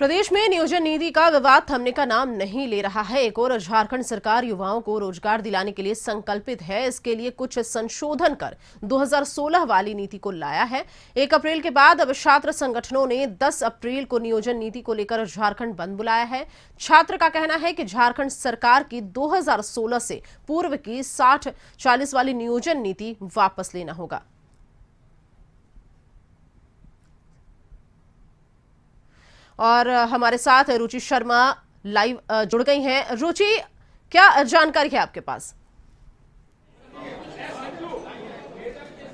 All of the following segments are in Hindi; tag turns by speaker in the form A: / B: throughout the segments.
A: प्रदेश में नियोजन नीति का विवाद थमने का नाम नहीं ले रहा है। एक और झारखंड सरकार युवाओं को रोजगार दिलाने के लिए संकल्पित है। इसके लिए कुछ संशोधन कर 2016 वाली नीति को लाया है। 1 अप्रैल के बाद अब छात्र संगठनों ने 10 अप्रैल को नियोजन नीति को लेकर झारखंड बंद बुलाया है। छात्र का कहना है कि झारखंड सरकार की 2016 से पूर्व की 60-40 वाली नियोजन नीति वापस लेना होगा। और हमारे साथ रुचि शर्मा लाइव जुड़ गई हैं। रुचि, क्या जानकारी है आपके पास?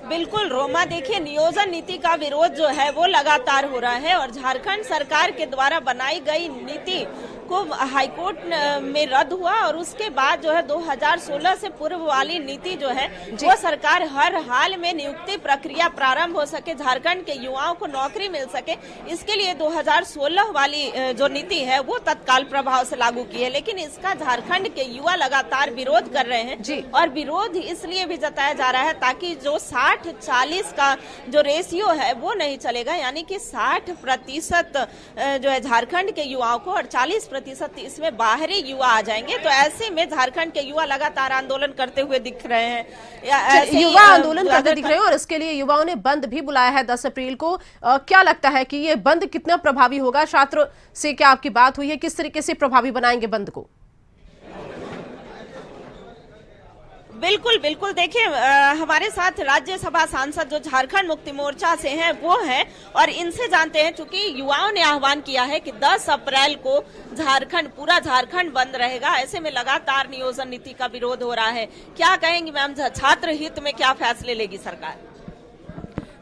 B: बिल्कुल रोमा, देखिए नियोजन नीति का विरोध जो है वो लगातार हो रहा है और झारखंड सरकार के द्वारा बनाई गई नीति को हाईकोर्ट में रद्द हुआ और उसके बाद जो है 2016 से पूर्व वाली नीति जो है वो सरकार हर हाल में नियुक्ति प्रक्रिया प्रारंभ हो सके, झारखंड के युवाओं को नौकरी मिल सके, इसके लिए 2016 वाली जो नीति है वो तत्काल प्रभाव से लागू की है। लेकिन इसका झारखंड के युवा लगातार विरोध कर रहे हैं और विरोध इसलिए भी जताया जा रहा है ताकि जो 60-40 का जो रेशियो है वो नहीं चलेगा, यानी कि 60% जो है झारखंड के युवाओं को और 40% इसमें बाहरी युवा आ जाएंगे। तो ऐसे में झारखंड के युवा लगातार आंदोलन करते हुए दिख रहे हैं,
A: युवा आंदोलन करते दिख रहे हैं और इसके लिए युवाओं ने बंद भी बुलाया है 10 अप्रैल को। क्या लगता है कि ये बंद कितना प्रभावी होगा? छात्र से क्या आपकी बात हुई है? किस तरीके से प्रभावी बनाएंगे बंद को?
B: बिल्कुल बिल्कुल, देखिए हमारे साथ राज्यसभा सांसद जो झारखंड मुक्ति मोर्चा से हैं वो हैं और इनसे जानते हैं, चूंकि युवाओं ने आह्वान किया है कि 10 अप्रैल को पूरा झारखंड बंद रहेगा। ऐसे में लगातार नियोजन नीति का विरोध हो रहा है। क्या कहेंगी मैम, छात्र हित में क्या फैसले लेगी सरकार?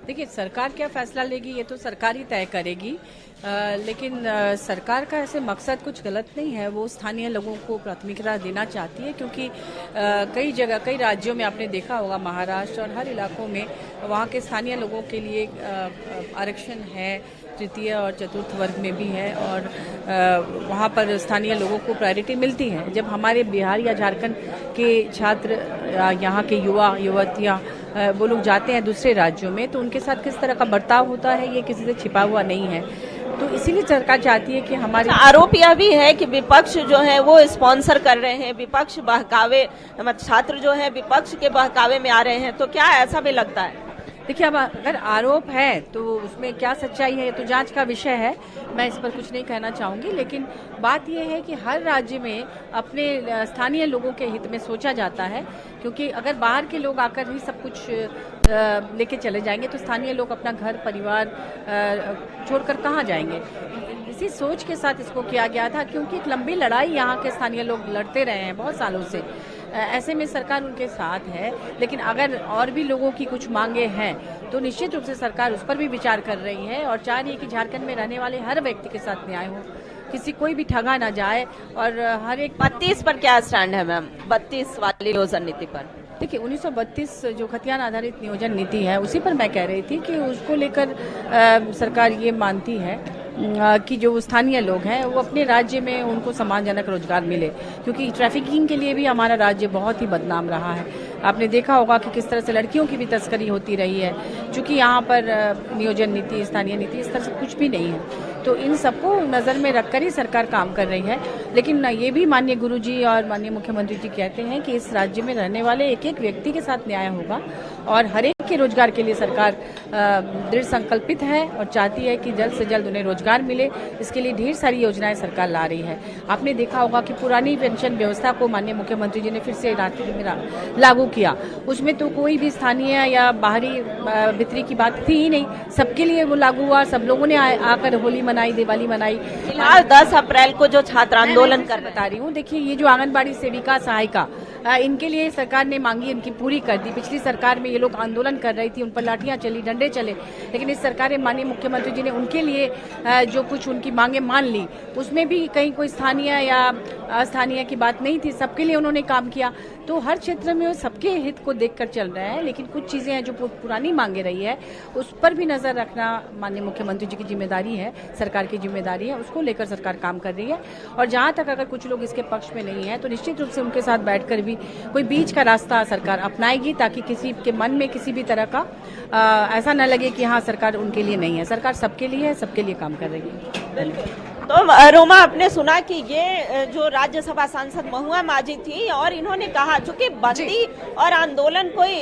C: देखिए, सरकार क्या फैसला लेगी ये तो सरकार ही तय करेगी, लेकिन सरकार का ऐसे मकसद कुछ गलत नहीं है। वो स्थानीय लोगों को प्राथमिकता देना चाहती है क्योंकि कई जगह, कई राज्यों में आपने देखा होगा, महाराष्ट्र और हर इलाकों में वहाँ के स्थानीय लोगों के लिए आरक्षण है, तृतीय और चतुर्थ वर्ग में भी है और वहाँ पर स्थानीय लोगों को प्रायोरिटी मिलती है। जब हमारे बिहार या झारखंड के छात्र, यहाँ के युवा युवतियाँ वो लोग जाते हैं दूसरे राज्यों में, तो उनके साथ किस तरह का बर्ताव होता है ये किसी से छिपा हुआ नहीं है। तो इसीलिए सरकार चाहती है कि हमारे
B: आरोप यह भी है कि विपक्ष जो है वो स्पॉन्सर कर रहे हैं, विपक्ष बहकावे, छात्र जो है विपक्ष के बहकावे में आ रहे हैं। तो क्या ऐसा भी लगता है?
C: देखिए, अब अगर आरोप है तो उसमें क्या सच्चाई है ये तो जांच का विषय है, मैं इस पर कुछ नहीं कहना चाहूँगी। लेकिन बात यह है कि हर राज्य में अपने स्थानीय लोगों के हित में सोचा जाता है, क्योंकि अगर बाहर के लोग आकर ही सब कुछ लेके चले जाएंगे तो स्थानीय लोग अपना घर परिवार छोड़कर कहाँ जाएंगे। इसी सोच के साथ इसको किया गया था, क्योंकि एक लंबी लड़ाई यहाँ के स्थानीय लोग लड़ते रहे हैं बहुत सालों से। ऐसे में सरकार उनके साथ है, लेकिन अगर और भी लोगों की कुछ मांगे हैं तो निश्चित रूप से सरकार उस पर भी विचार कर रही है और चाह रही है कि झारखंड में रहने वाले हर व्यक्ति के साथ न्याय हो, किसी कोई भी ठगा ना जाए। और हर एक
B: 32 पर क्या स्टैंड है मैम, 32 वाली नियोजन नीति पर?
C: देखिए, 1932 जो खतियान आधारित नियोजन नीति है उसी पर मैं कह रही थी कि उसको लेकर सरकार ये मानती है कि जो स्थानीय लोग हैं वो अपने राज्य में उनको सम्मानजनक रोजगार मिले, क्योंकि ट्रैफिकिंग के लिए भी हमारा राज्य बहुत ही बदनाम रहा है। आपने देखा होगा कि किस तरह से लड़कियों की भी तस्करी होती रही है, क्योंकि यहाँ पर नियोजन नीति, स्थानीय नीति, इस तरह से कुछ भी नहीं है। तो इन सबको नज़र में रखकर ही सरकार काम कर रही है। लेकिन ये भी माननीय गुरुजी और माननीय मुख्यमंत्री जी कहते हैं कि इस राज्य में रहने वाले एक एक व्यक्ति के साथ न्याय होगा और हर एक के रोजगार के लिए सरकार दृढ़ संकल्पित है और चाहती है कि जल्द से जल्द उन्हें रोजगार मिले। इसके लिए ढेर सारी योजनाएं सरकार ला रही है। आपने देखा होगा कि पुरानी पेंशन व्यवस्था को माननीय मुख्यमंत्री जी ने फिर से लागू किया। उसमें तो कोई भी स्थानीय या बाहरी भीतरी की बात थी ही नहीं, सबके लिए वो लागू हुआ। सब लोगों ने आकर होली मनाई, दिवाली मनाई।
B: फिलहाल 10 अप्रैल को जो छात्र आंदोलन कर
C: बता रही हूँ, देखिए ये जो आंगनबाड़ी सेविका, सहायिका, इनके लिए सरकार ने मांगी, इनकी पूरी कर दी। पिछली सरकार में ये लोग आंदोलन कर रही थी, उन पर लाठियां चली, डंडे चले, लेकिन इस सरकार ने, माननीय मुख्यमंत्री जी ने उनके लिए जो कुछ उनकी मांगे मान ली। उसमें भी कहीं कोई स्थानीय या अस्थानीय की बात नहीं थी, सबके लिए उन्होंने काम किया। तो हर क्षेत्र में सबके हित को देखकर चल रहा है। लेकिन कुछ चीजें हैं जो पुरानी मांगे रही है, उस पर भी नजर रखना माननीय मुख्यमंत्री जी की जिम्मेदारी है, सरकार की जिम्मेदारी है। उसको लेकर सरकार काम कर रही है और जहां तक अगर कुछ लोग इसके पक्ष में नहीं है तो निश्चित रूप से उनके साथ बैठकर भी कोई बीच का रास्ता सरकार अपनाएगी, ताकि किसी के मन में किसी भी तरह का ऐसा न लगे कि हाँ सरकार उनके लिए नहीं है। सरकार सबके लिए है, सबके लिए काम कर रही है।
B: तो रोमा, आपने सुना कि ये जो राज्यसभा सांसद महुआ माझी थी और इन्होंने कहा चूंकि बंदी और आंदोलन कोई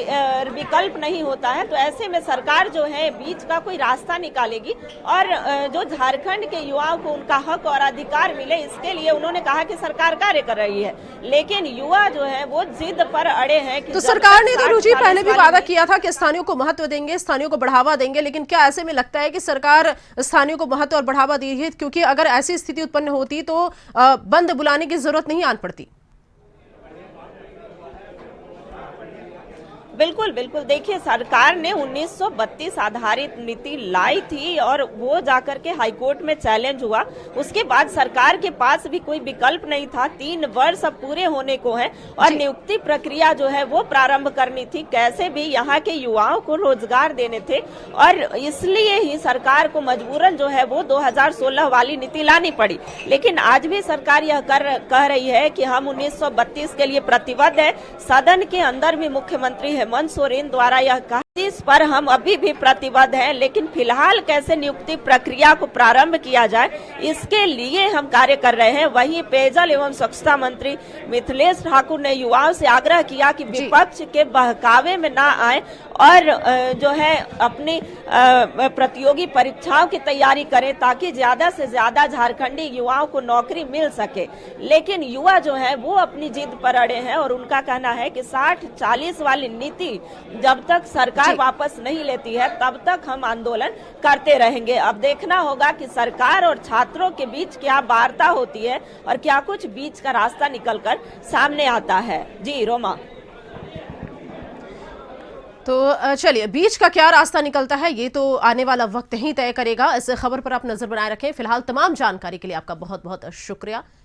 B: विकल्प नहीं होता है, तो ऐसे में सरकार जो है बीच का कोई रास्ता निकालेगी और जो झारखंड के युवाओं को उनका हक और अधिकार मिले, इसके लिए उन्होंने कहा कि सरकार कार्य कर रही है। लेकिन युवा जो है वो जिद पर अड़े हैं कि
A: तो सरकार ने तो रुचि पहले भी वादा किया था कि स्थानीय को महत्व देंगे, स्थानीय को बढ़ावा देंगे, लेकिन क्या ऐसे में लगता है कि सरकार स्थानीय को महत्व और बढ़ावा दी है? क्योंकि अगर ऐसी स्थिति उत्पन्न होती तो बंद बुलाने की जरूरत नहीं आन पड़ती।
B: बिल्कुल बिल्कुल, देखिए सरकार ने 1932 आधारित नीति लाई थी और वो जाकर के हाईकोर्ट में चैलेंज हुआ। उसके बाद सरकार के पास भी कोई विकल्प नहीं था। 3 वर्ष अब पूरे होने को है और नियुक्ति प्रक्रिया जो है वो प्रारंभ करनी थी। कैसे भी यहाँ के युवाओं को रोजगार देने थे और इसलिए ही सरकार को मजबूरन जो है वो 2016 वाली नीति लानी पड़ी। लेकिन आज भी सरकार यह कह रही है कि हम 1932 के लिए प्रतिबद्ध है। सदन के अंदर भी मुख्यमंत्री हेमंत सोरेन द्वारा यह कहा, इस पर हम अभी भी प्रतिबद्ध हैं, लेकिन फिलहाल कैसे नियुक्ति प्रक्रिया को प्रारंभ किया जाए इसके लिए हम कार्य कर रहे हैं। वहीं पेयजल एवं स्वच्छता मंत्री मिथिलेश ठाकुर ने युवाओं से आग्रह किया कि विपक्ष के बहकावे में ना आए और जो है अपनी प्रतियोगी परीक्षाओं की तैयारी करें, ताकि ज्यादा से ज्यादा झारखंडी युवाओं को नौकरी मिल सके। लेकिन युवा जो है वो अपनी जिद पर अड़े हैं और उनका कहना है कि 60-40 वाली नीति जब तक सरकार वापस नहीं लेती है तब तक हम आंदोलन करते रहेंगे। अब देखना होगा कि सरकार और छात्रों के बीच क्या वार्ता होती है और क्या कुछ बीच का रास्ता निकलकर सामने आता है। जी रोमा।
A: तो चलिए, बीच का क्या रास्ता निकलता है ये तो आने वाला वक्त ही तय करेगा। इस खबर पर आप नजर बनाए रखें। फिलहाल तमाम जानकारी के लिए आपका बहुत बहुत शुक्रिया।